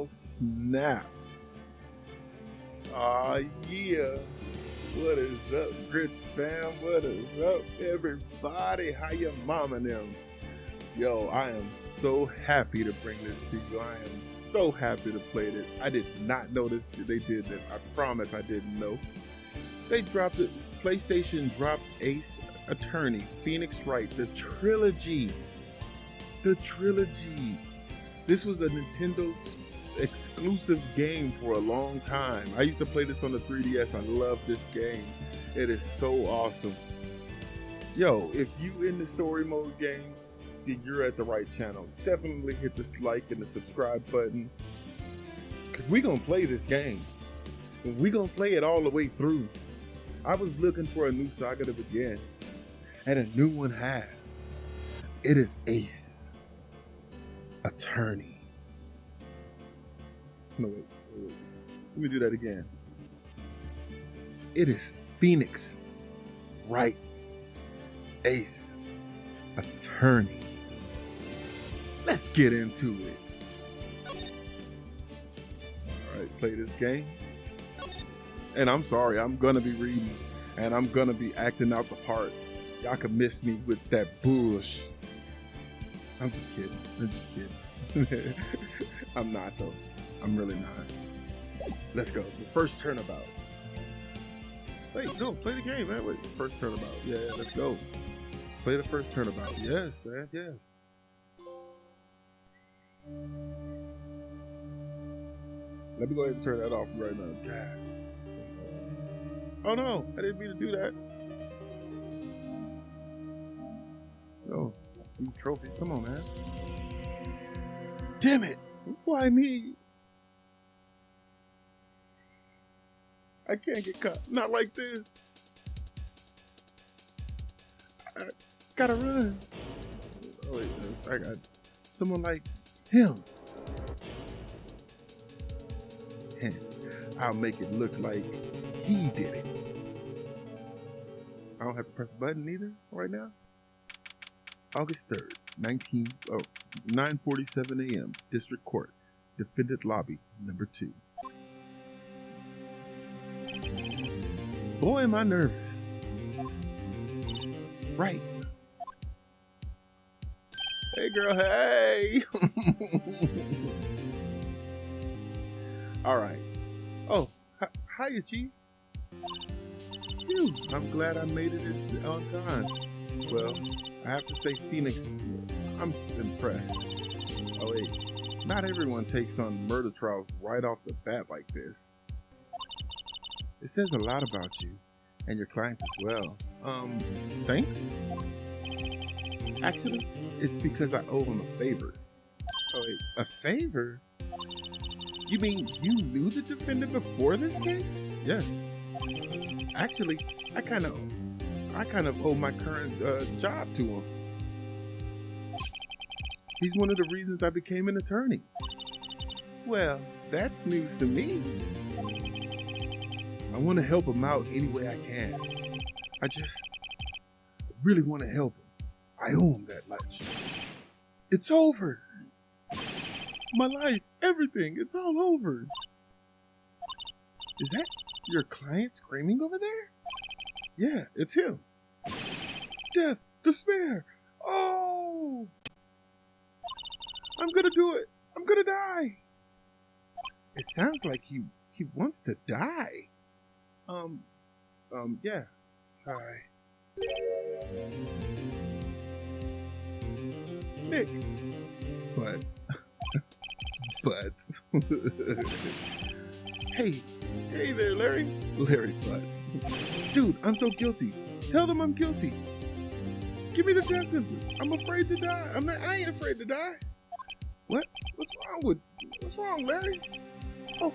Oh, snap. Aw, yeah. What is up, Grits fam? What is up, everybody? How your mama and them? Yo, I am so happy to bring this to you. I am so happy to play this. I did not know they did this. I promise I didn't know. They dropped it. PlayStation dropped Ace Attorney, Phoenix Wright, the trilogy. The trilogy. This was a Nintendo exclusive game for a long time. I used to play this on the 3DS. I love this game. It is so awesome. Yo, if you in the story mode games, then you're at the right channel. Definitely hit the like and the subscribe button, because we're gonna play this game. We're gonna play it all the way through. I was looking for a new saga to begin, and a new one has. It is Ace Attorney. No, wait. Let me do that again. It is Phoenix Wright, Ace Attorney. Let's get into it. All right, play this game. And I'm sorry, I'm gonna be reading and I'm gonna be acting out the parts. Y'all can miss me with that bullshit. I'm just kidding. I'm not though. I'm really not. Let's go. The first turnabout. Wait, no, play the game, man. Wait, first turnabout. Yeah, let's go. Play the first turnabout. Yes, man, yes. Let me go ahead and turn that off right now. Gas. Oh no, I didn't mean to do that. No, these trophies. Come on, man. Damn it. Why me? I can't get caught. Not like this. I gotta run. Oh, wait, I got someone like him. I'll make it look like he did it. I don't have to press a button either right now. August 3rd, 9:47 a.m. District Court, Defendant Lobby, number 2. Boy, am I nervous. Right. Hey, girl, hey. All right. Oh, hiya, Chief. Phew, I'm glad I made it on time. Well, I have to say, Phoenix, I'm impressed. Oh, wait. Not everyone takes on murder trials right off the bat like this. It says a lot about you and your clients as well. Thanks? Actually, it's because I owe him a favor. Oh, wait, a favor? You mean you knew the defendant before this case? Yes. Actually, I kind of owe my current job to him. He's one of the reasons I became an attorney. Well, that's news to me. I want to help him out any way I can. I just really want to help him. I owe him that much. It's over. My life, everything, it's all over. Is that your client screaming over there? Yeah, it's him. Death, despair. Oh! I'm gonna do it. I'm gonna die. It sounds like he wants to die. Yeah. Hi. Nick. But. Hey there, Larry. Larry Butts. Dude, I'm so guilty. Tell them I'm guilty. Give me the death sentence. I'm afraid to die. I ain't afraid to die. What? What's wrong, Larry? Oh,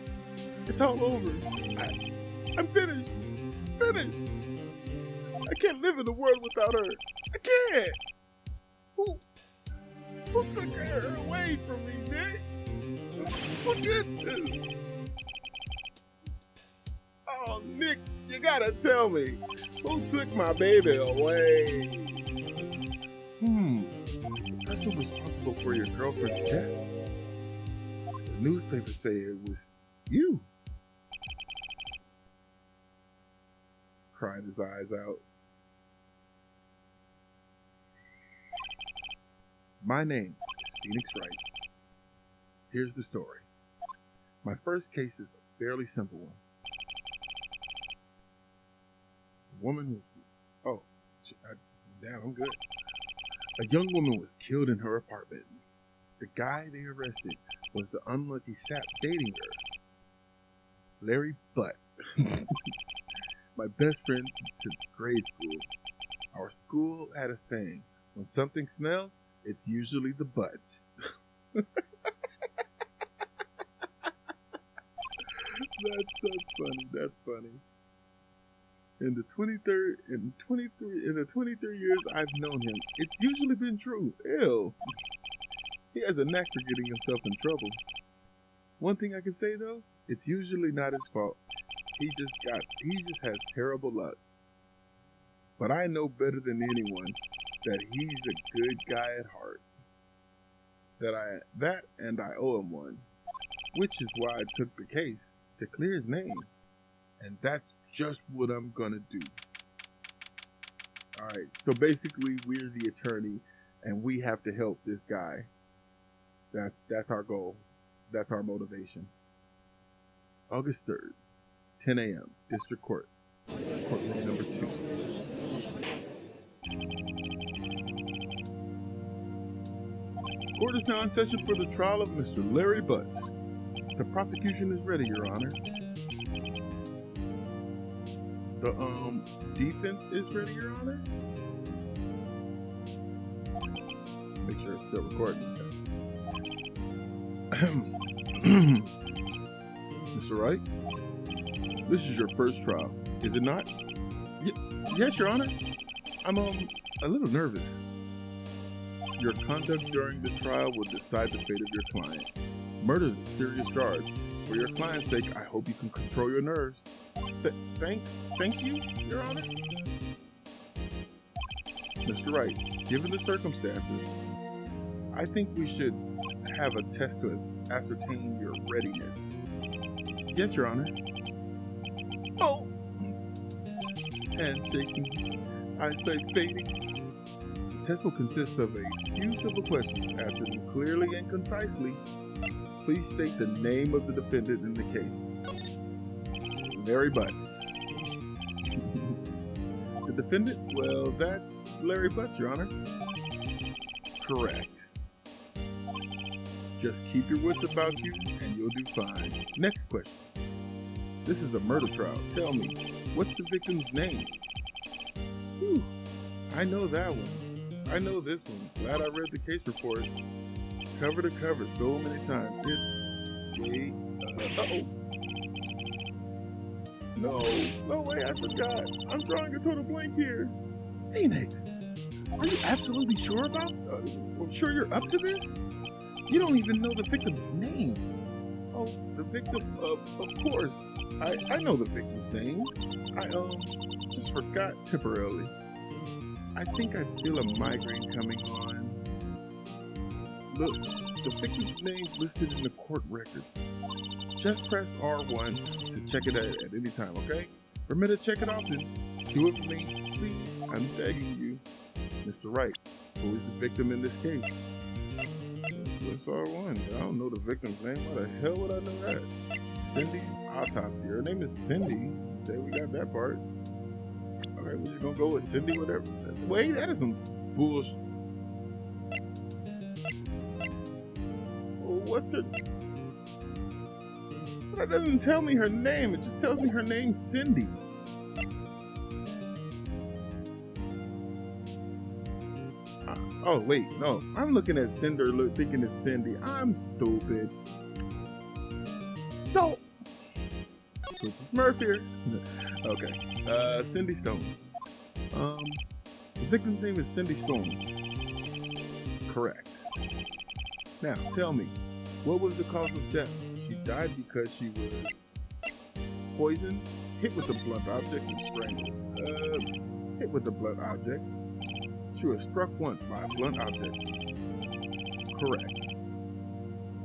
it's all over. I'm finished. Finished. I can't live in the world without her. I can't. Who took her away from me, Nick? Who did this? Oh, Nick, you gotta tell me. Who took my baby away? The person responsible for your girlfriend's death. newspapers say it was you. Cried his eyes out. My name is Phoenix Wright. Here's the story. My first case is a fairly simple one. A woman was... Oh, damn, I'm good. A young woman was killed in her apartment. The guy they arrested was the unlucky sap dating her. Larry Butts. My best friend since grade school. Our school had a saying, when something smells, it's usually the butts. That's funny. In the 23 years I've known him, it's usually been true. Ew. He has a knack for getting himself in trouble. One thing I can say though, it's usually not his fault. He just has terrible luck. But I know better than anyone that he's a good guy at heart. And I owe him one. Which is why I took the case, to clear his name. And that's just what I'm gonna do. Alright, so basically we're the attorney and we have to help this guy. That's our goal. That's our motivation. August 3rd, 10 a.m., District Court, courtroom number 2. Court is now in session for the trial of Mr. Larry Butts. The prosecution is ready, Your Honor. The defense is ready, Your Honor. Make sure it's still recording. Mr. Wright, this is your first trial, is it not? Yes, Your Honor. I'm a little nervous. Your conduct during the trial will decide the fate of your client. Murder is a serious charge. For your client's sake, I hope you can control your nerves. Thank you, Your Honor. Mr. Wright, given the circumstances, I think we should have a test to ascertain your readiness. Yes, Your Honor. Oh! Handshaking, eyesight fading. The test will consist of a few simple questions. Answer them clearly and concisely. Please state the name of the defendant in the case. Larry Butts. The defendant? Well, that's Larry Butts, Your Honor. Correct. Just keep your wits about you and you'll do fine. Next question. This is a murder trial. Tell me, what's the victim's name? Whew, I know that one. I know this one. Glad I read the case report. Cover to cover so many times. It's way... uh-oh. No way, I forgot. I'm drawing a total blank here. Phoenix, are you absolutely sure sure you're up to this? You don't even know the victim's name. Oh, the victim, of course. I know the victim's name. I just forgot temporarily. I think I feel a migraine coming on. Look, the victim's name listed in the court records. Just press R1 to check it at any time, okay? Remember to check it often. Do it for me, please. I'm begging you. Mr. Wright, who is the victim in this case? What's R1? I don't know the victim's name. Why the hell would I know that? Cindy's autopsy. Her name is Cindy. Okay, we got that part. Alright, we're just gonna go with Cindy, whatever. Wait, that is some bullshit. What's her... That doesn't tell me her name. It just tells me her name's Cindy. Oh, wait, no. I'm looking at Cinder, thinking it's Cindy. I'm stupid. Don't. So it's a Smurf here. Okay. Cindy Stone. The victim's name is Cindy Stone. Correct. Now, tell me, what was the cause of death? She died because she was poisoned, hit with a blunt object, and strangled. Hit with a blunt object. She was struck once by a blunt object. Correct.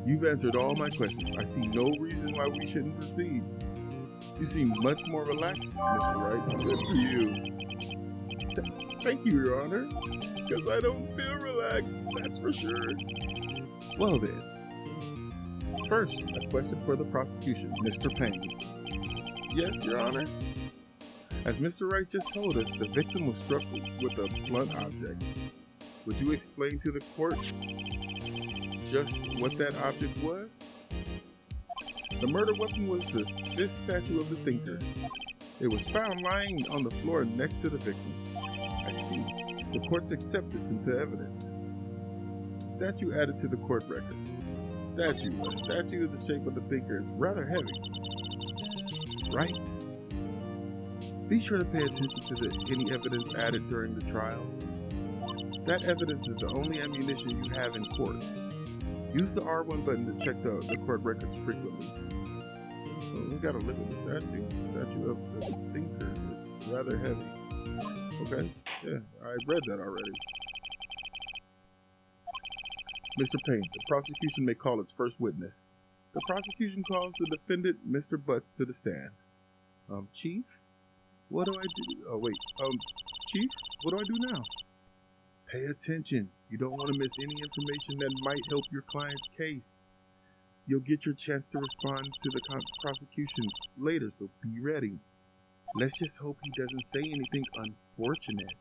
You've answered all my questions. I see no reason why we shouldn't proceed. You seem much more relaxed, Mr. Wright. Good for you. Thank you, Your Honor. Because I don't feel relaxed, that's for sure. Well then. First, a question for the prosecution, Mr. Payne. Yes, Your Honor? As Mr. Wright just told us, the victim was struck with a blunt object. Would you explain to the court just what that object was? The murder weapon was this statue of the thinker. It was found lying on the floor next to the victim. I see. The courts accept this into evidence. Statue added to the court records. Statue. A statue of the shape of the thinker. It's rather heavy. Right? Be sure to pay attention to any evidence added during the trial. That evidence is the only ammunition you have in court. Use the R1 button to check the court records frequently. Well, we gotta look at the statue. Statue of the thinker. It's rather heavy. Okay, yeah, I read that already. Mr. Payne, the prosecution may call its first witness. The prosecution calls the defendant, Mr. Butts, to the stand. Chief? What do I do? Oh, wait. Chief, what do I do now? Pay attention. You don't want to miss any information that might help your client's case. You'll get your chance to respond to the prosecution later, so be ready. Let's just hope he doesn't say anything unfortunate.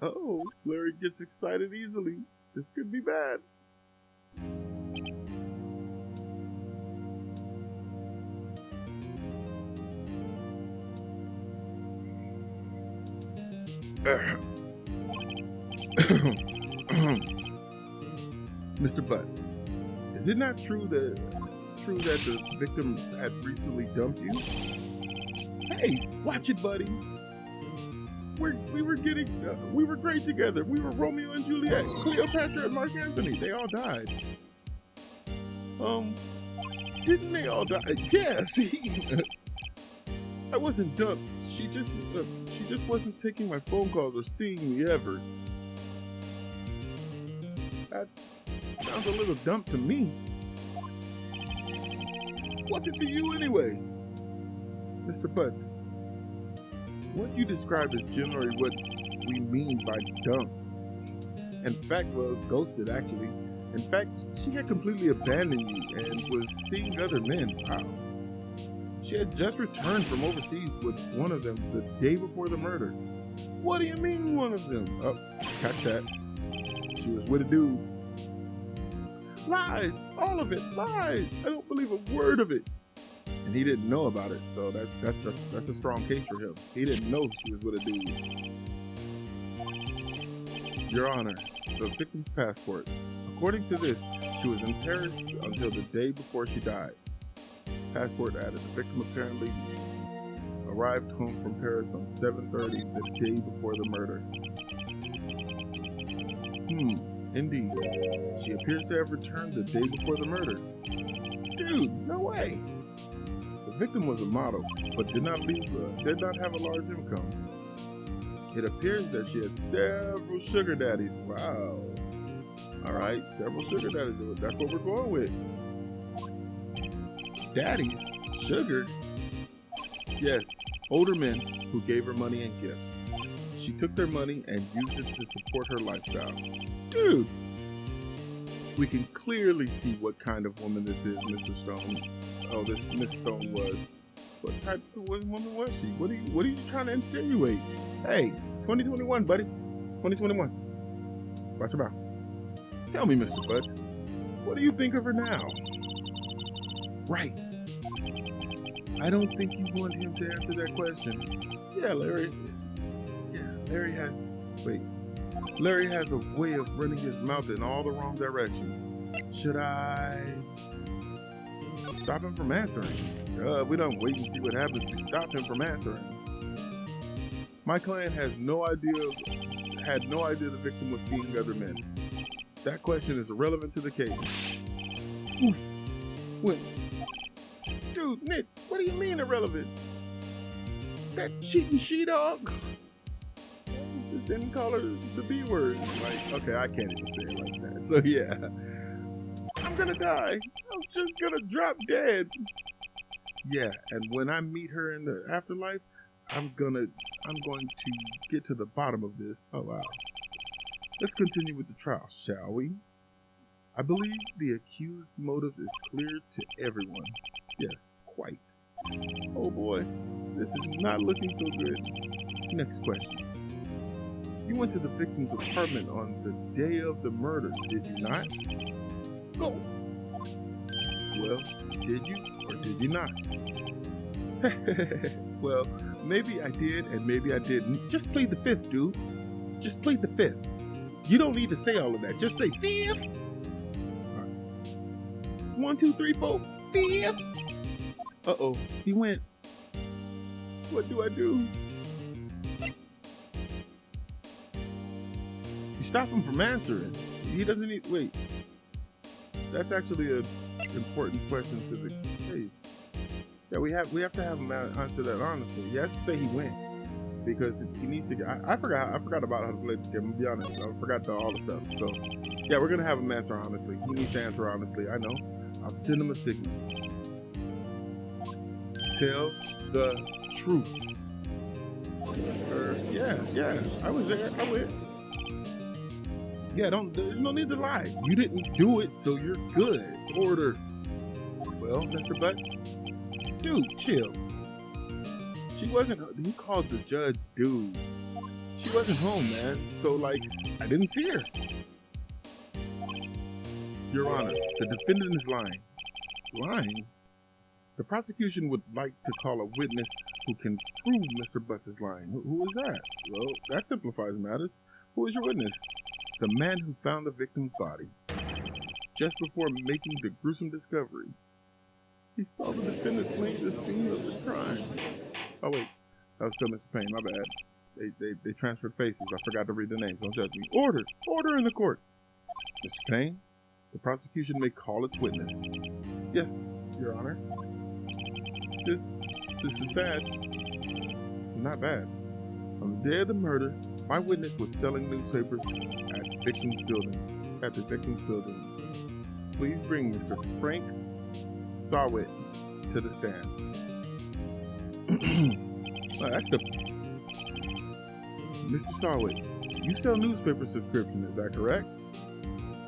Uh-oh, Larry gets excited easily. This could be bad. Mr. Butts, is it not true that the victim had recently dumped you? Hey, watch it, buddy. We were great together. We were Romeo and Juliet, Cleopatra and Mark Antony. They all died. Didn't they all die? Yeah, see, I wasn't dumped. She just wasn't taking my phone calls or seeing me ever. That sounds a little dumb to me. What's it to you anyway? Mr. Butts, what you described is generally what we mean by dump. In fact, well, ghosted actually. In fact, she had completely abandoned you and was seeing other men. Wow. She had just returned from overseas with one of them the day before the murder. What do you mean one of them? Oh, catch that. She was with a dude. Lies! All of it! Lies! I don't believe a word of it. And he didn't know about it, so that's a strong case for him. He didn't know she was with a dude. Your Honor, the victim's passport. According to this, she was in Paris until the day before she died. Passport added. The victim apparently arrived home from Paris on 7:30 the day before the murder. Indeed. She appears to have returned the day before the murder. Dude, no way! The victim was a model, but did not have a large income. It appears that she had several sugar daddies. Wow. Alright, several sugar daddies. That's what we're going with. Daddies? Sugar? Yes, older men who gave her money and gifts. She took their money and used it to support her lifestyle. Dude! We can clearly see what kind of woman this is, Mr. Stone. Oh, this Miss Stone was. What type of woman was she? What are you trying to insinuate? Hey, 2021, buddy. 2021. Watch your mouth. Tell me, Mr. Butts, what do you think of her now? Right. I don't think you want him to answer that question. Yeah, Larry. Larry has a way of running his mouth in all the wrong directions. Should I stop him from answering? We don't wait and see what happens. We stop him from answering. My client had no idea the victim was seeing other men. That question is irrelevant to the case. Oof. Wince. Dude, Nick, what do you mean irrelevant? That cheating she-dog? Just didn't call her the B word. Like, okay, I can't even say it like that. So yeah. I'm gonna die. I'm just gonna drop dead. Yeah, and when I meet her in the afterlife, I'm going to get to the bottom of this. Oh, wow. Let's continue with the trial, shall we? I believe the accused's motive is clear to everyone. Yes, quite. Oh boy, this is not looking so good. Next question. You went to the victim's apartment on the day of the murder, did you not? Oh. Well, did you or did you not? Well, maybe I did and maybe I didn't. Just plead the fifth, dude. Just plead the fifth. You don't need to say all of that. Just say fifth. Right. 1, 2, 3, 4, fifth. Uh-oh, he went. What do I do? You stop him from answering. He doesn't need, wait. That's actually an important question to the case. Yeah, we have to have him answer that honestly. He has to say he went because he needs to. I forgot about how to play this game. I'm gonna be honest. I forgot all the stuff. So yeah, we're gonna have him answer honestly. He needs to answer honestly. I know. I'll send him a signal. Tell the truth. Yeah. I was there. I went. Yeah, there's no need to lie. You didn't do it, so you're good. Order. Well, Mr. Butts. Dude, chill. She wasn't, he called the judge dude. She wasn't home, man. So, like, I didn't see her. Your Honor, the defendant is lying. Lying? The prosecution would like to call a witness who can prove Mr. Butts is lying. Who is that? Well, that simplifies matters. Who is your witness? The man who found the victim's body. Just before making the gruesome discovery, he saw the defendant fleeing the scene of the crime. Oh wait, that was still Mr. Payne, my bad. They transferred faces. I forgot to read the names. Don't judge me. Order! Order in the court! Mr. Payne, the prosecution may call its witness. Yes, Your Honor. This is bad. This is not bad. On the day of the murder, my witness was selling newspapers at the victim's building. Please bring Mr. Frank Sawit to the stand. That's the Mr. Sawit. You sell newspaper subscription, is that correct?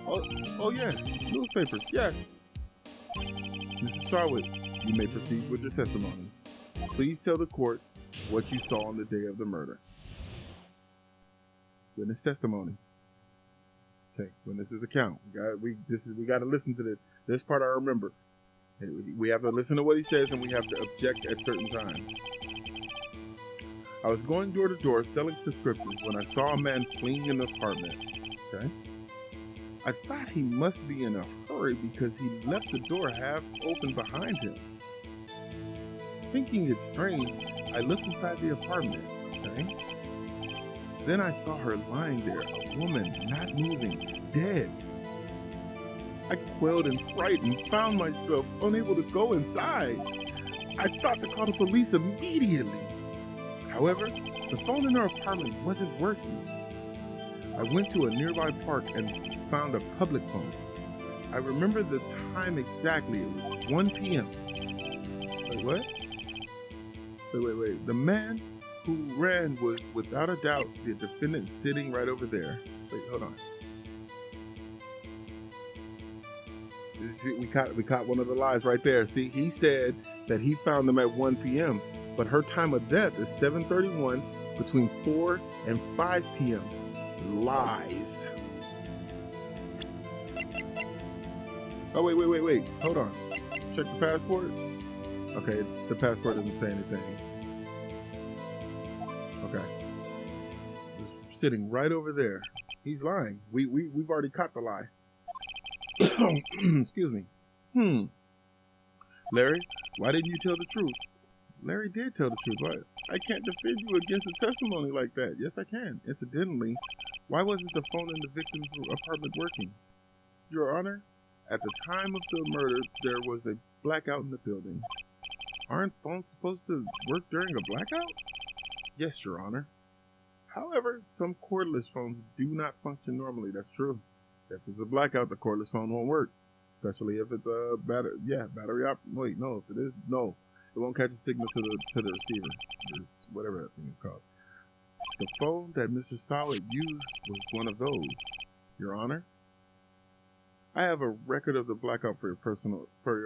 Oh yes, newspapers, yes. Mr. Sawit, you may proceed with your testimony. Please tell the court what you saw on the day of the murder. Witness testimony. Okay, witness's account. We got to listen to this. This part I remember. We have to listen to what he says and we have to object at certain times. I was going door to door selling subscriptions when I saw a man fleeing an apartment. Okay. I thought he must be in a hurry because he left the door half open behind him. Thinking it strange, I looked inside the apartment. Okay. Then I saw her lying there, a woman not moving, dead. I quailed in fright and found myself unable to go inside. I thought to call the police immediately. However, the phone in our apartment wasn't working. I went to a nearby park and found a public phone. I remember the time exactly. It was 1 p.m. Wait, what? Wait. The man who ran was without a doubt the defendant sitting right over there. Wait, hold on. We caught one of the lies right there. See, he said that he found them at 1 p.m., but her time of death is 7:31 between 4 and 5 p.m. Lies. Oh, wait. Hold on. Check the passport. Okay, the passport doesn't say anything. Okay. It's sitting right over there. He's lying. We've already caught the lie. Excuse me. Larry, why didn't you tell the truth? Larry did tell the truth. Why? I can't defend you against a testimony like that. Yes, I can. Incidentally, why wasn't the phone in the victim's apartment working? Your Honor, at the time of the murder, there was a blackout in the building. Aren't phones supposed to work during a blackout? Yes, Your Honor. However, some cordless phones do not function normally. That's true. If it's a blackout, the cordless phone won't work. especially if it's a battery op. Wait, no, if it is, no, it won't catch a signal to the receiver, or whatever that thing is called. The phone that Mr. Solid used was one of those, Your Honor. I have a record of the blackout for your perusal. Sorry,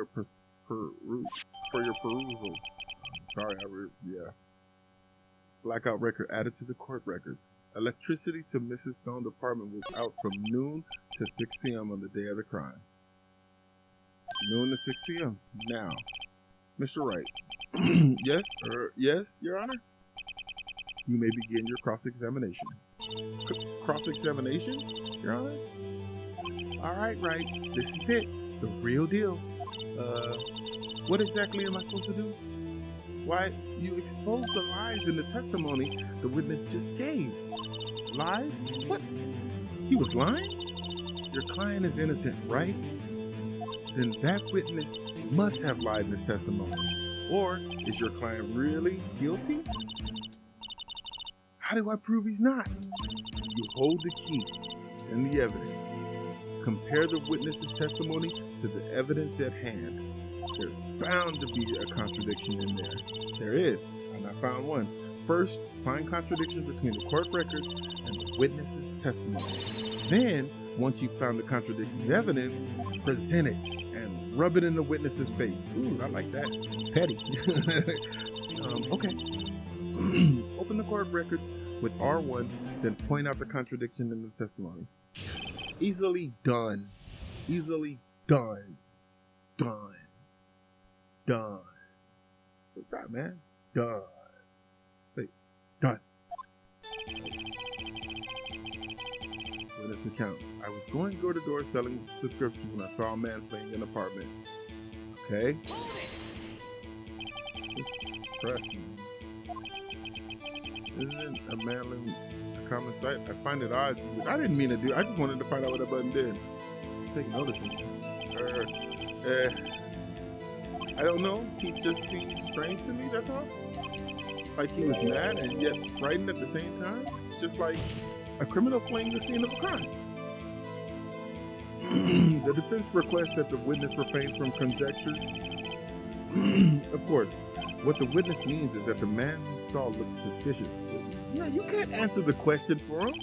blackout record added to the court records. Electricity to Mrs. Stone's apartment was out from noon to 6 p.m. on the day of the crime. Noon to 6 p.m. Now, Mr. Wright. Yes, Your Honor? You may begin your cross-examination. Cross-examination, Your Honor? All right, Wright. This is it. The real deal. What exactly am I supposed to do? Why, you exposed the lies in the testimony the witness just gave. Lies? What? He was lying? Your client is innocent, right? Then that witness must have lied in his testimony. Or is your client really guilty? How do I prove he's not? You hold the key. It's in the evidence. Compare the witness's testimony to the evidence at hand. There's bound to be a contradiction in there. There is, and I found one. First, find contradictions between the court records and the witness's testimony. Then, once you've found the contradicting evidence, present it and rub it in the witness's face. Ooh, I like that. Petty. Okay. Open the court records with R1, then point out the contradiction in the testimony. Easily done. Easily done. Done. Done. What's that, man? Done. Wait. Done. Witness account. I was going door to door selling subscriptions when I saw a man fleeing an apartment. Okay. This press me. Isn't a man living a common sight? I find it odd. I didn't mean to do. I just wanted to find out what that button did. Take notice of it. I don't know. He just seemed strange to me, that's all. Like he was mad and yet frightened at the same time. Just like a criminal fleeing the scene of a crime. The defense requests that the witness refrain from conjectures. Of course, what the witness means is that the man he saw looked suspicious. Yeah, you can't answer the question for him.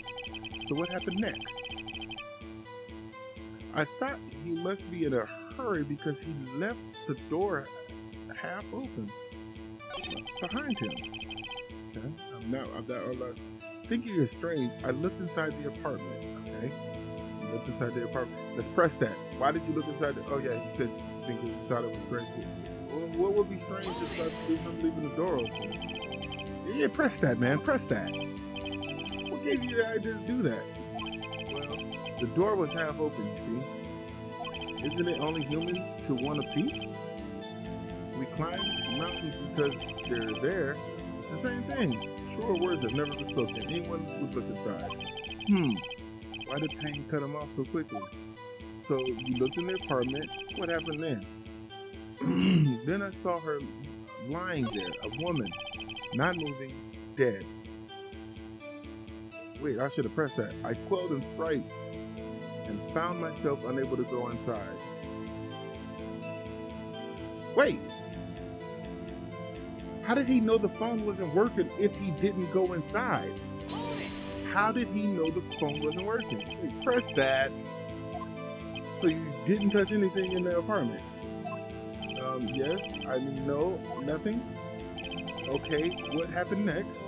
So what happened next? I thought he must be in a hurry because he left the door half open behind him. Okay. I'm thinking it's strange. I looked inside the apartment. Okay. You looked inside the apartment. Let's press that. Why did you look inside the? Oh yeah, you said you thought it was strange. Well, what would be strange if I'm leaving the door open? Yeah, press that, man. Press that. What gave you the idea to do that? Well, the door was half open. You see. Isn't it only human to want to peek? We climb mountains because they're there. It's the same thing. Sure words have never been spoken. Anyone would look inside. Why did pain cut him off so quickly? So you looked in the apartment. What happened then? Then I saw her lying there, a woman, not moving, dead. Wait, I should have pressed that. I quelled in fright and found myself unable to go inside. Wait! How did he know the phone wasn't working if he didn't go inside? How did he know the phone wasn't working? Wait, press that. So you didn't touch anything in the apartment? Yes, I mean, no, nothing. Okay, what happened next?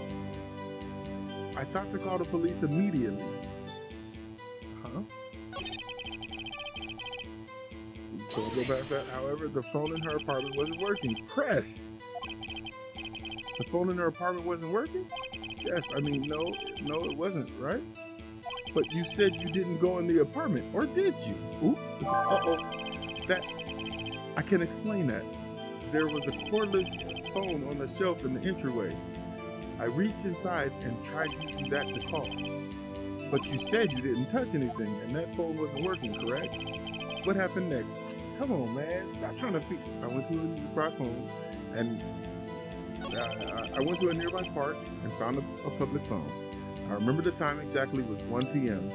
I thought to call the police immediately. Huh? So I'll go past that. However, the phone in her apartment wasn't working. Press! The phone in her apartment wasn't working? Yes, I mean, no, it wasn't, right? But you said you didn't go in the apartment, or did you? Oops. I can explain that. There was a cordless phone on the shelf in the entryway. I reached inside and tried using that to call. But you said you didn't touch anything, and that phone wasn't working, correct? What happened next? Come on, man, stop trying to I went to a nearby phone, and I went to a nearby park and found a public phone. I remember the time exactly was 1 p.m.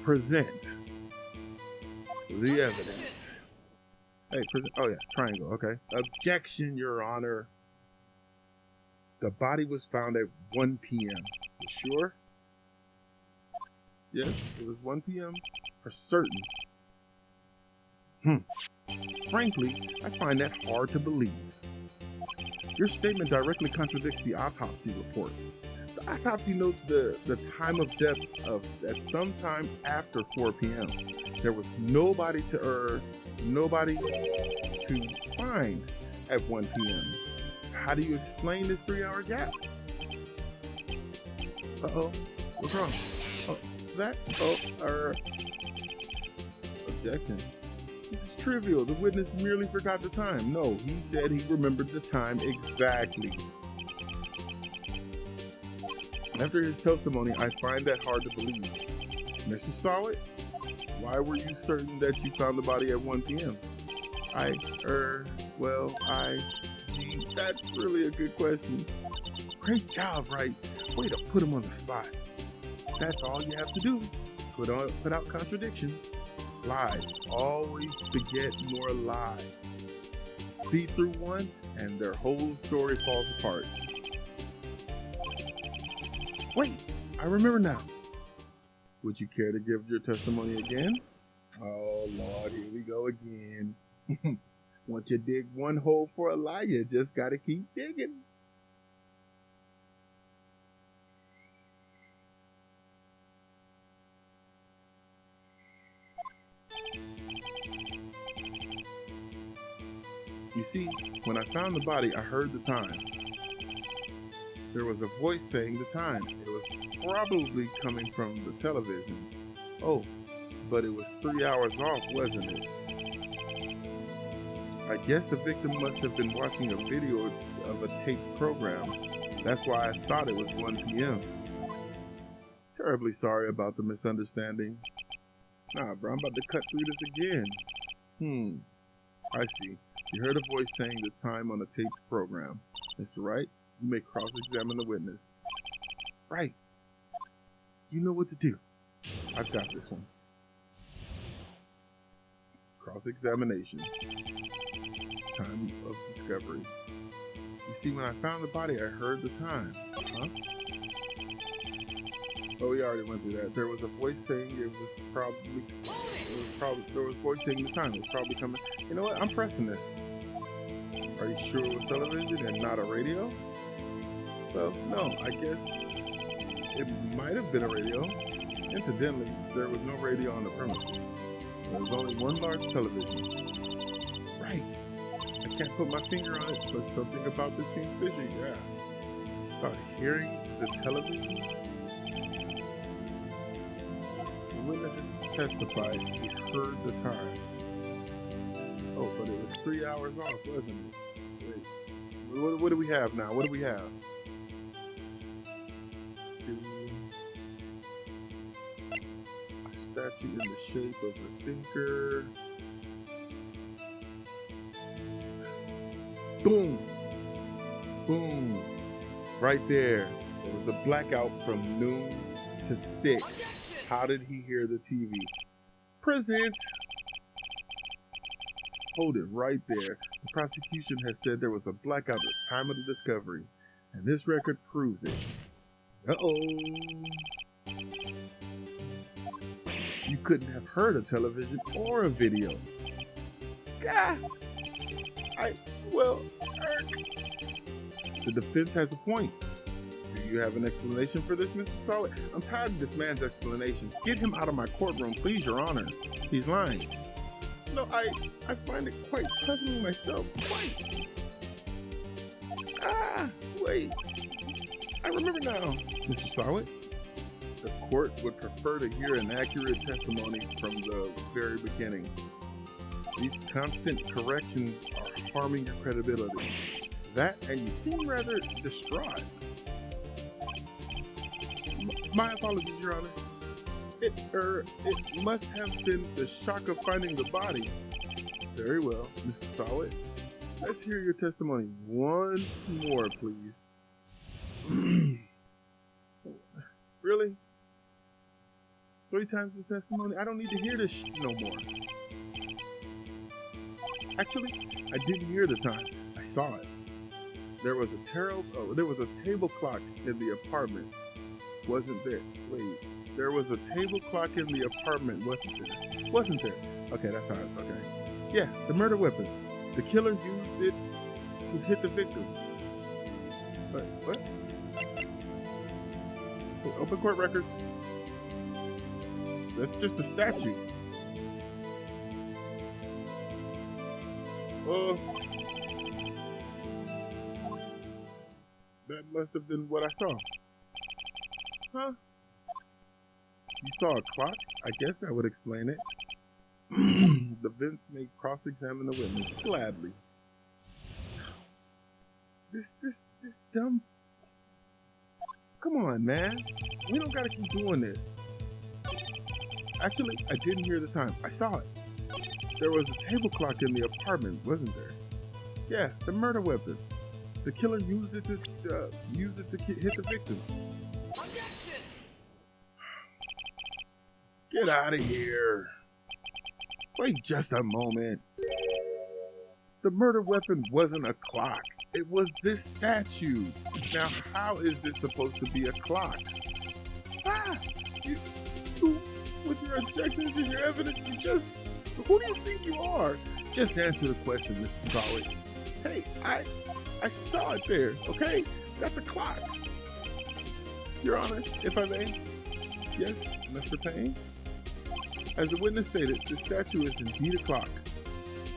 Present. The evidence. Hey, prison. Oh, yeah, triangle. Okay. Objection, Your Honor. The body was found at 1 p.m. You sure? Yes, it was 1 p.m. for certain. Frankly, I find that hard to believe. Your statement directly contradicts the autopsy report. The autopsy notes the time of death at some time after 4 p.m. There was nobody to find at 1 p.m. How do you explain this 3-hour gap? Uh-oh, what's wrong? Objection. This is trivial. The witness merely forgot the time. No, he said he remembered the time exactly. After his testimony, I find that hard to believe. Mr. Sawit, why were you certain that you found the body at 1 p.m.? Gee, that's really a good question. Great job, Wright. Way to put him on the spot. That's all you have to do. Put out contradictions. Lies always beget more lies. See through one, and their whole story falls apart. Wait, I remember now. Would you care to give your testimony again? Oh, Lord, here we go again. Once you dig one hole for a lie, you just gotta keep digging. You see, when I found the body, I heard the time. There was a voice saying the time. It was probably coming from the television. Oh, but it was 3 hours off, wasn't it? I guess the victim must have been watching a video of a taped program. That's why I thought it was 1 p.m. Terribly sorry about the misunderstanding. Nah, bro, I'm about to cut through this again. I see. You heard a voice saying the time on a taped program. Mr. Wright, you may cross-examine the witness. Right. You know what to do. I've got this one. Cross-examination. Time of discovery. You see, when I found the body, I heard the time. Huh? Oh, we already went through that. There was a voice saying there was voice saying the time. It was probably coming. You know what? I'm pressing this. Are you sure it was television and not a radio? Well, no, I guess it might have been a radio. Incidentally, there was no radio on the premises. There was only one large television. Right. I can't put my finger on it, but something about this seems fishy, yeah. About hearing the television? The witnesses testified he heard the time. Oh, but it was 3 hours off, wasn't it? Wait, what do we have now? What do we have? A statue in the shape of a thinker. Boom! Boom! Right there. It was a blackout from noon to 6. How did he hear the TV? Present! Hold it right there. The prosecution has said there was a blackout at the time of the discovery, and this record proves it. Uh-oh. You couldn't have heard a television or a video. Gah! The defense has a point. Do you have an explanation for this, Mr. Sawit? I'm tired of this man's explanations. Get him out of my courtroom, please, Your Honor. He's lying. No, I find it quite puzzling myself. Quite. Wait. I remember now. Mr. Sawit, the court would prefer to hear an accurate testimony from the very beginning. These constant corrections are harming your credibility. That, and you seem rather distraught. My apologies, Your Honor. It must have been the shock of finding the body. Very well, Mr. Sawit. Let's hear your testimony once more, please. Really? 3 times the testimony? I don't need to hear this no more. Actually, I didn't hear the time. I saw it. There was a table clock in the apartment. Wasn't there? Wait. There was a table clock in the apartment. Wasn't there? Okay, that's not okay. Yeah, the murder weapon. The killer used it to hit the victim. What? Open court records. That's just a statue. That must have been what I saw. Huh? You saw a clock? I guess that would explain it. The Vince may cross-examine the witness gladly. This dumb. Come on, man. We don't gotta keep doing this. Actually, I didn't hear the time. I saw it. There was a table clock in the apartment, wasn't there? Yeah, the murder weapon. The killer used it to hit the victim. Objection! Get out of here. Wait just a moment. The murder weapon wasn't a clock. It was this statue. Now, how is this supposed to be a clock? With your objections and your evidence, who do you think you are? Just answer the question, Mr. Solid. Hey, I saw it there, okay? That's a clock. Your Honor, if I may. Yes, Mr. Payne? As the witness stated, the statue is indeed a clock.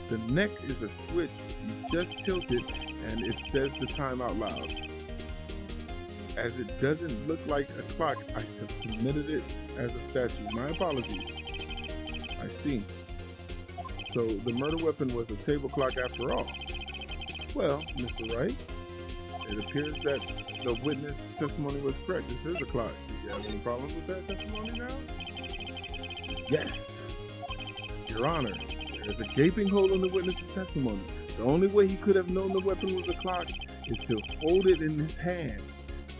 The neck is a switch. You just tilt it and it says the time out loud. As it doesn't look like a clock, I have submitted it as a statue. My apologies. I see. So the murder weapon was a table clock after all. Well, Mr. Wright, it appears that the witness testimony was correct. This is a clock. Do you have any problems with that testimony now? Yes. Your Honor, there is a gaping hole in the witness's testimony. The only way he could have known the weapon was a clock is to hold it in his hand.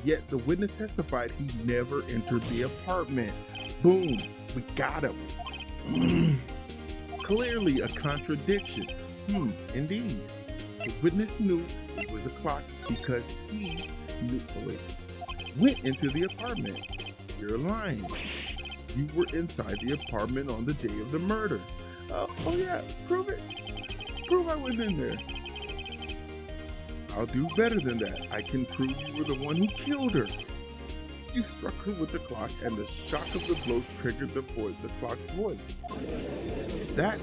Yet the witness testified he never entered the apartment. Boom, we got him. Clearly a contradiction. Indeed. The witness knew it was a clock because he went into the apartment. You're lying. You were inside the apartment on the day of the murder. Oh yeah, prove it. Prove I went in there. I'll do better than that. I can prove you were the one who killed her. You struck her with the clock, and the shock of the blow triggered the clock's voice. That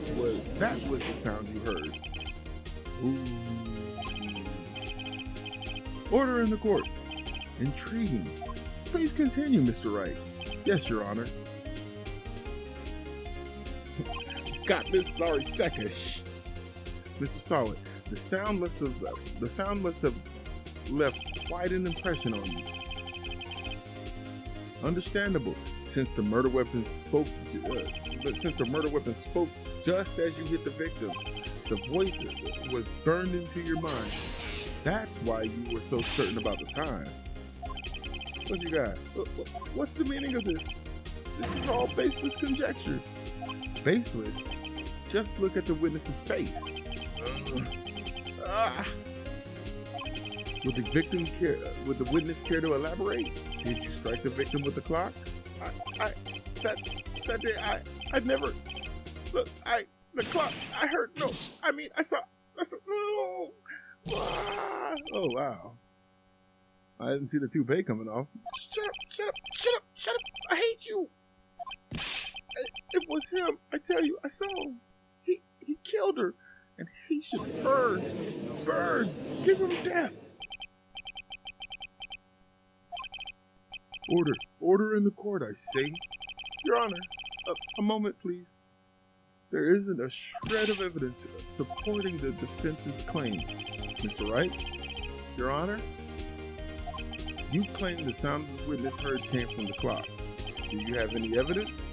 was the sound you heard. Ooh. Order in the court. Intriguing. Please continue, Mr. Wright. Yes, Your Honor. Got this sorry second. Mr. Solid, the sound must have left quite an impression on you. Understandable, since the murder weapon spoke just as you hit the victim. The voice was burned into your mind. That's why you were so certain about the time. What you got? What's the meaning of this? This is all baseless conjecture. Baseless? Just look at the witness's face. Would the witness care to elaborate? Did you strike the victim with the clock? That day I never. Look, the clock. I heard. No, I mean I saw. Oh, oh wow. I didn't see the toupee coming off. Shut up. I hate you. It was him. I tell you, I saw him. He killed her, and he should burn. Give him death. Order in the court, I say. Your Honor, a moment, please. There isn't a shred of evidence supporting the defense's claim. Mr. Wright, Your Honor, you claim the sound the witness heard came from the clock. Do you have any evidence?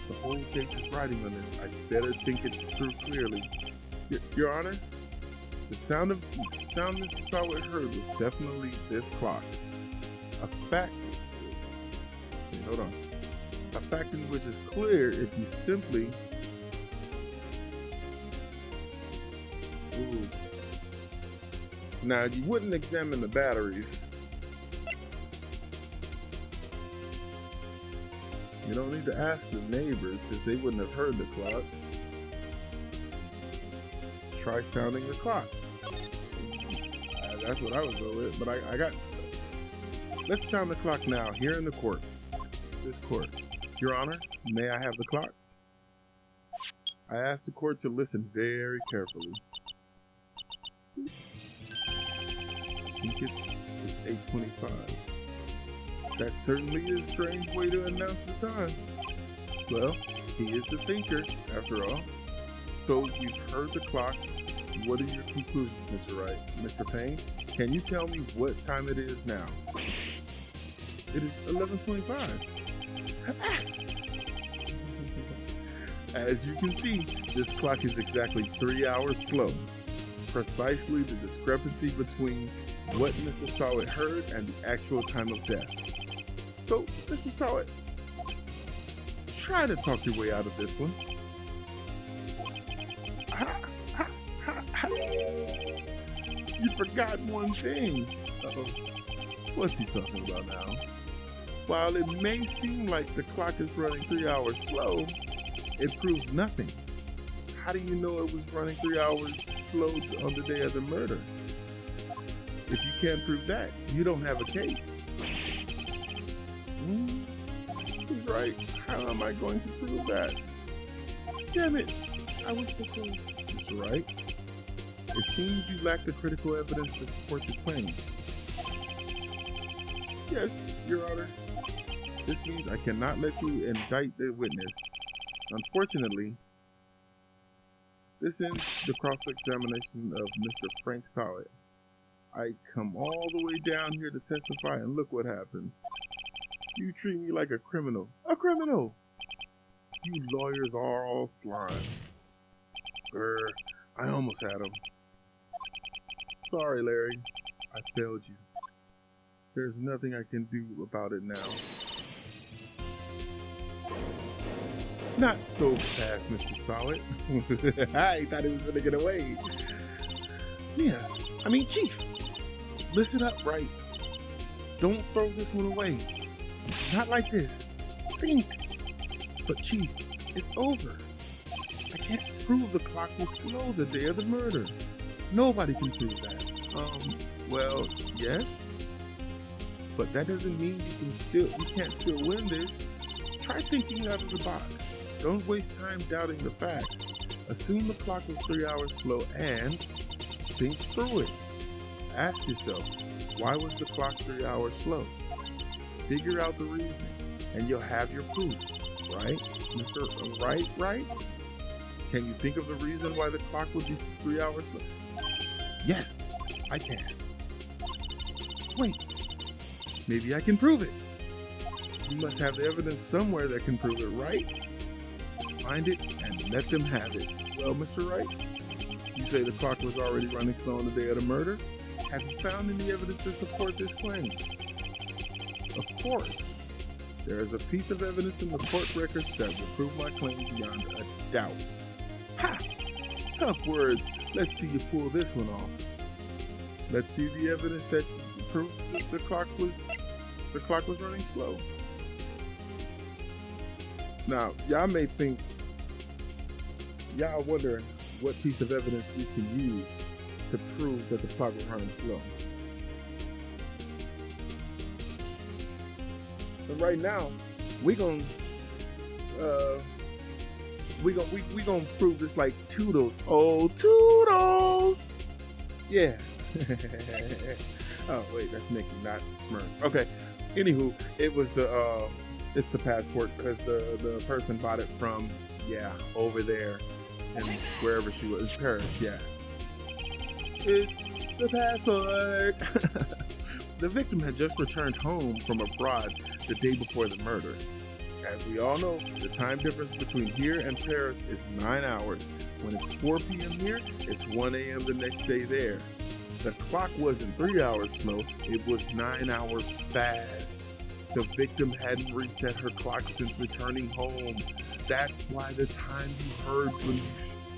The whole case is riding on this. I better think it through clearly. Your Honor, the sound Mr. Solid heard was definitely this clock. A fact in which is clear if you simply Now, you wouldn't examine the batteries. You don't need to ask the neighbors because they wouldn't have heard the clock. Try sounding the clock. That's what I would go with, but I got... Let's sound the clock now, here in the court. This court. Your Honor, may I have the clock? I ask the court to listen very carefully. I think it's 8:25. That certainly is a strange way to announce the time. Well, he is the thinker, after all. So you've heard the clock. What are your conclusions, Mr. Wright? Mr. Payne, can you tell me what time it is now? It is 11:25. As you can see, this clock is exactly 3 hours slow. Precisely the discrepancy between what Mr. Sowett heard and the actual time of death. So, Mr. Sowett, try to talk your way out of this one. You forgot one thing. Uh-oh. What's he talking about now? While it may seem like the clock is running 3 hours slow, it proves nothing. How do you know it was running 3 hours slow on the day of the murder? If you can't prove that, you don't have a case. He's right. How am I going to prove that? Damn it! I was so close. Mr. Wright, it seems you lack the critical evidence to support the claim. Yes, Your Honor. This means I cannot let you indict the witness. Unfortunately, this ends the cross-examination of Mr. Frank Sowett. I come all the way down here to testify, and look what happens. You treat me like a criminal. A criminal! You lawyers are all slime. I almost had him. Sorry, Larry. I failed you. There's nothing I can do about it now. Not so fast, Mr. Sowett. I thought he was going to get away. Yeah, Chief, listen up, Wright. Don't throw this one away. Not like this. Think. But Chief, it's over. I can't prove the clock was slow the day of the murder. Nobody can prove that. Well, yes. But that doesn't mean you can't still win this. Try thinking out of the box. Don't waste time doubting the facts. Assume the clock was 3 hours slow and think through it. Ask yourself, why was the clock 3 hours slow? Figure out the reason, and you'll have your proof, right? Mr. Right? Can you think of the reason why the clock would be 3 hours slow? Yes, I can. Wait, maybe I can prove it. You must have evidence somewhere that can prove it, right? Find it and let them have it. Well, Mr. Wright, you say the clock was already running slow on the day of the murder. Have you found any evidence to support this claim? Of course. There is a piece of evidence in the court records that will prove my claim beyond a doubt. Ha! Tough words. Let's see you pull this one off. Let's see the evidence that proves that the clock was running slow. Now, y'all may think, y'all wondering what piece of evidence we can use to prove that the clock was running slow. But right now, we gonna prove this like Toodles. Oh, Toodles! Yeah. Oh wait, that's Mickey, not Smurf. Okay. Anywho, it's the passport because the person bought it from over there and wherever she was, Paris. Yeah. It's the passport. The victim had just returned home from abroad the day before the murder. As we all know, the time difference between here and Paris is 9 hours. When it's 4 p.m. here, it's 1 a.m. the next day there. The clock wasn't 3 hours slow, it was 9 hours fast. The victim hadn't reset her clock since returning home. That's why the time you heard when you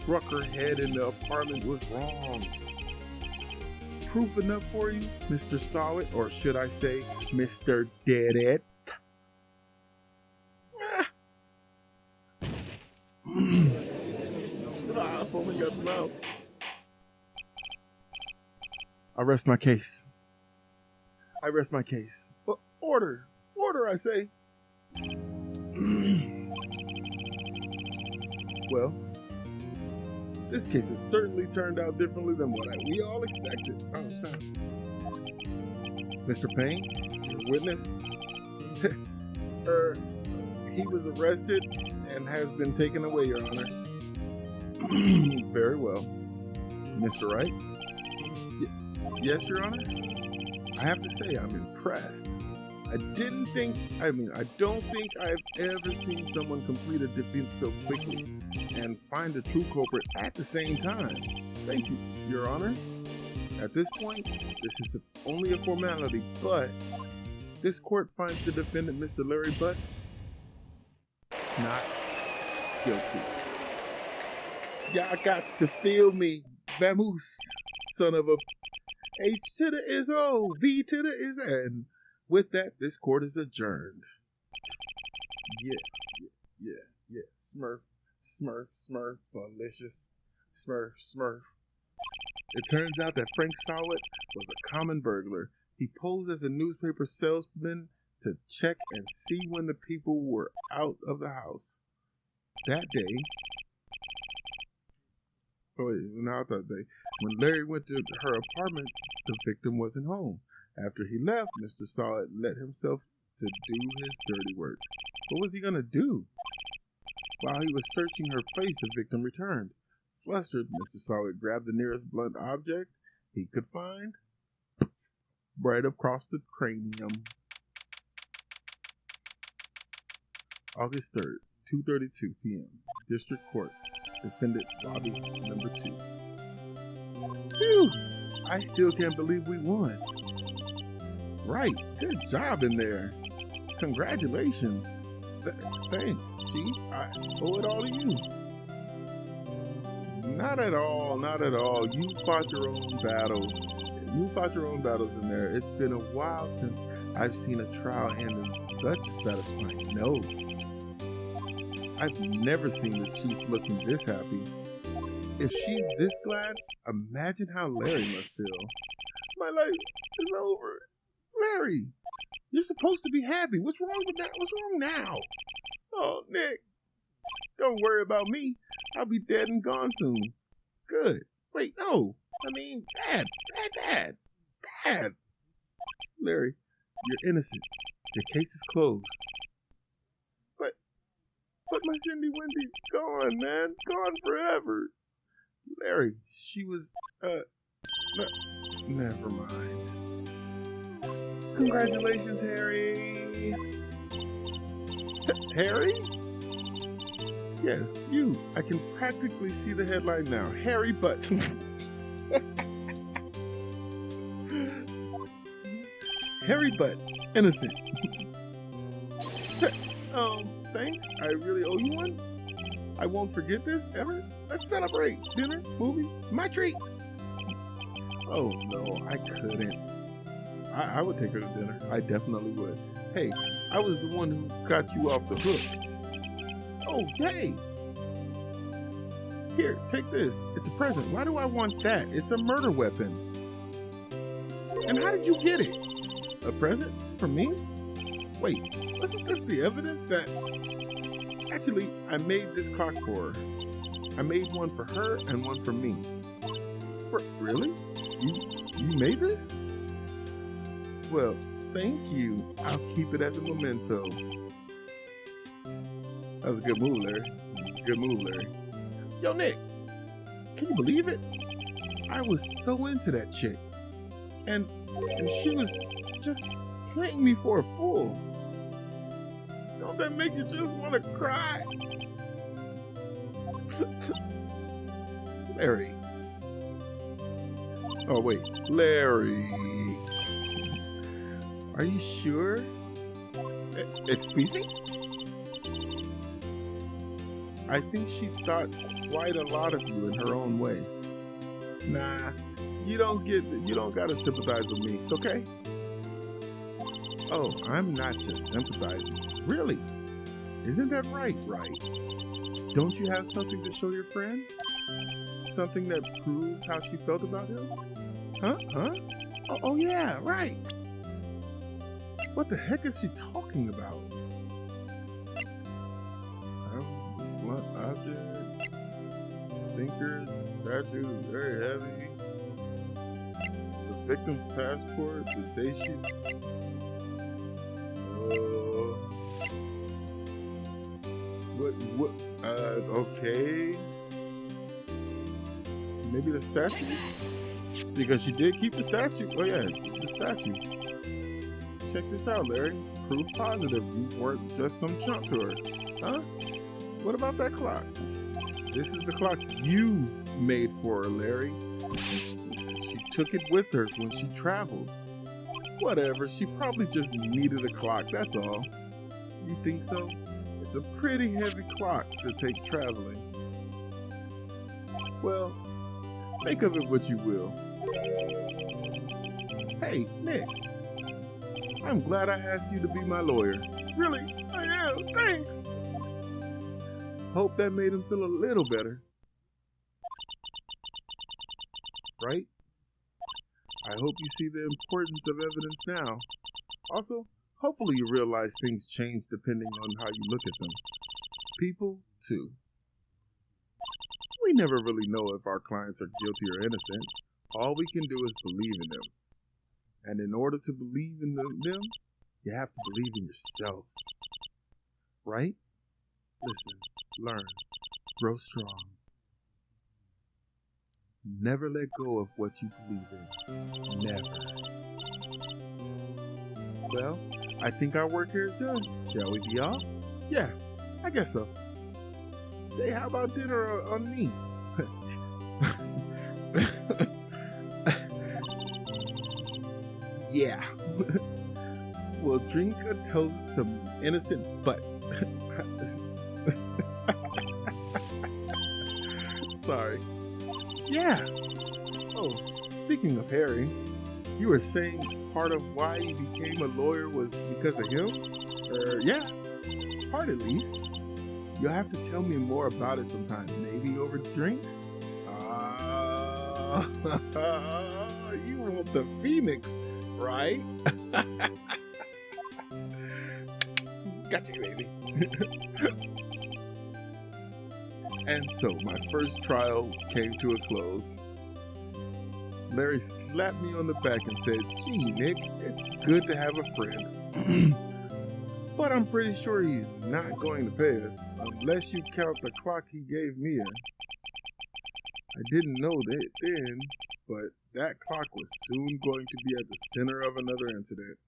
struck her head in the apartment was wrong. proof enough for you, Mr. Solid, or should I say, Mr. Dead It? I've only got them out. I rest my case. Order, I say. Well, this case has certainly turned out differently than what we all expected. Oh, snap. Mr. Payne, your witness, he was arrested and has been taken away, Your Honor. Very well. Mr. Wright? Yes, Your Honor? I have to say, I'm impressed. I don't think I've ever seen someone complete a defeat so quickly and find a true culprit at the same time. Thank you, Your Honor. At this point, this is only a formality, but this court finds the defendant, Mr. Larry Butts, not guilty. Y'all gots to feel me, vamoose, son of a H to the is O, V to the is N. With that, this court is adjourned. Yeah. Smurf, malicious. Smurf. It turns out that Frank Solid was a common burglar. He posed as a newspaper salesman to check and see when the people were out of the house. That day, when Larry went to her apartment, the victim wasn't home. After he left, Mr. Solid let himself to do his dirty work. What was he going to do? While he was searching her place, the victim returned. Flustered, Mr. Solid grabbed the nearest blunt object he could find, right across the cranium. August 3rd, 2:32 p.m. District Court, Defendant Lobby Number 2. Phew! I still can't believe we won. Right, good job in there. Congratulations. Thanks, Chief. I owe it all to you. Not at all. You fought your own battles. In there. It's been a while since I've seen a trial end in such satisfying note. I've never seen the Chief looking this happy. If she's this glad, imagine how Larry must feel. My life is over. Larry, you're supposed to be happy. What's wrong with that? What's wrong now? Oh, Nick, don't worry about me. I'll be dead and gone soon. Good. Wait, no. I mean, bad. Larry, you're innocent. The case is closed. But my Cindy Wendy's gone, man. Gone forever. Larry, she was, never mind. Congratulations, Harry. Harry? Yes, you. I can practically see the headline now. Harry Butts. Harry Butts, innocent. Thanks. I really owe you one. I won't forget this ever. Let's celebrate. Dinner, movies, my treat. Oh, no, I couldn't. I would take her to dinner. I definitely would. Hey, I was the one who got you off the hook. Oh, hey. Here, take this. It's a present. Why do I want that? It's a murder weapon. And how did you get it? A present from me? Wait, wasn't this the evidence that... Actually, I made this clock for her. I made one for her and one for me. Really? You made this? Well, thank you. I'll keep it as a memento. That was a good move, Larry. Good move, Larry. Yo, Nick, can you believe it? I was so into that chick. And she was just playing me for a fool. Don't that make you just want to cry? Larry. Oh, wait. Larry. Are you sure? Excuse me? I think she thought quite a lot of you in her own way. Nah, you don't gotta sympathize with me, it's okay? Oh, I'm not just sympathizing. Really? Isn't that right? Don't you have something to show your friend? Something that proves how she felt about him? Huh? Oh yeah, right. What the heck is she talking about? Blunt object, thinker, statue is very heavy. The victim's passport, the day she... What? Okay. Maybe the statue? Because she did keep the statue. Oh yeah, the statue. Check this out, Larry. Proof positive you weren't just some chump to her. Huh? What about that clock? This is the clock you made for her, Larry. And she took it with her when she traveled. Whatever, she probably just needed a clock, that's all. You think so? It's a pretty heavy clock to take traveling. Well, make of it what you will. Hey, Nick. I'm glad I asked you to be my lawyer. Really? I am. Thanks. Hope that made him feel a little better. Right? I hope you see the importance of evidence now. Also, hopefully you realize things change depending on how you look at them. People, too. We never really know if our clients are guilty or innocent. All we can do is believe in them. And in order to believe in them, you have to believe in yourself. Right? Listen, learn, grow strong. Never let go of what you believe in. Never. Well, I think our work here is done. Shall we be off? Yeah, I guess so. Say, how about dinner on me? Yeah. We'll drink a toast to innocent butts. Sorry. Yeah. Oh, speaking of Harry, you were saying part of why you became a lawyer was because of him? Yeah. Part at least. You'll have to tell me more about it sometime. Maybe over drinks? You want the Phoenix, right? Got you, baby. And so my first trial came to a close. Larry slapped me on the back and said, "Gee, Nick, it's good to have a friend. But I'm pretty sure he's not going to pay us, unless you count the clock he gave me." I didn't know that then, but that clock was soon going to be at the center of another incident.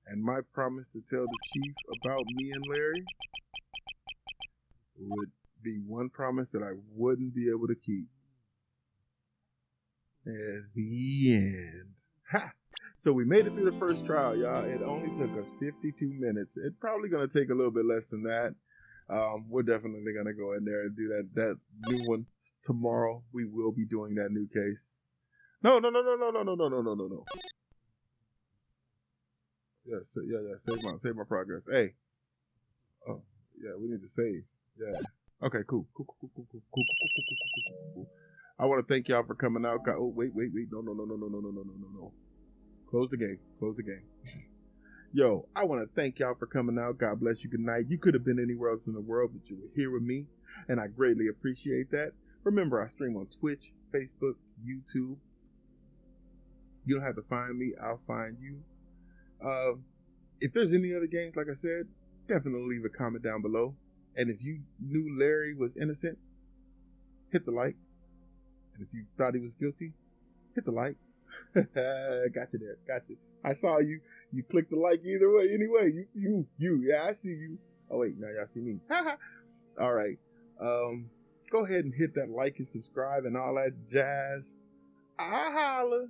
And my promise to tell the chief about me and Larry would be one promise that I wouldn't be able to keep. At the end. Ha! So we made it through the first trial, y'all. It only took us 52 minutes. It's probably going to take a little bit less than that. We're definitely going to go in there and do that new one tomorrow. We will be doing that new case. No. Yeah, save my progress. Hey. Oh, yeah, we need to save. Yeah. Okay, cool. I want to thank y'all for coming out. Oh, wait. No. Close the game. Yo, I want to thank y'all for coming out. God bless you. Good night. You could have been anywhere else in the world, but you were here with me, and I greatly appreciate that. Remember, I stream on Twitch, Facebook, YouTube. You don't have to find me. I'll find you. If there's any other games, like I said, definitely leave a comment down below. And if you knew Larry was innocent, hit the like. And if you thought he was guilty, hit the like. Got you there. Got you. I saw you. You clicked the like either way. Anyway, you. Yeah, I see you. Oh, wait. Now y'all see me. All right. Go ahead and hit that like and subscribe and all that jazz. I holla.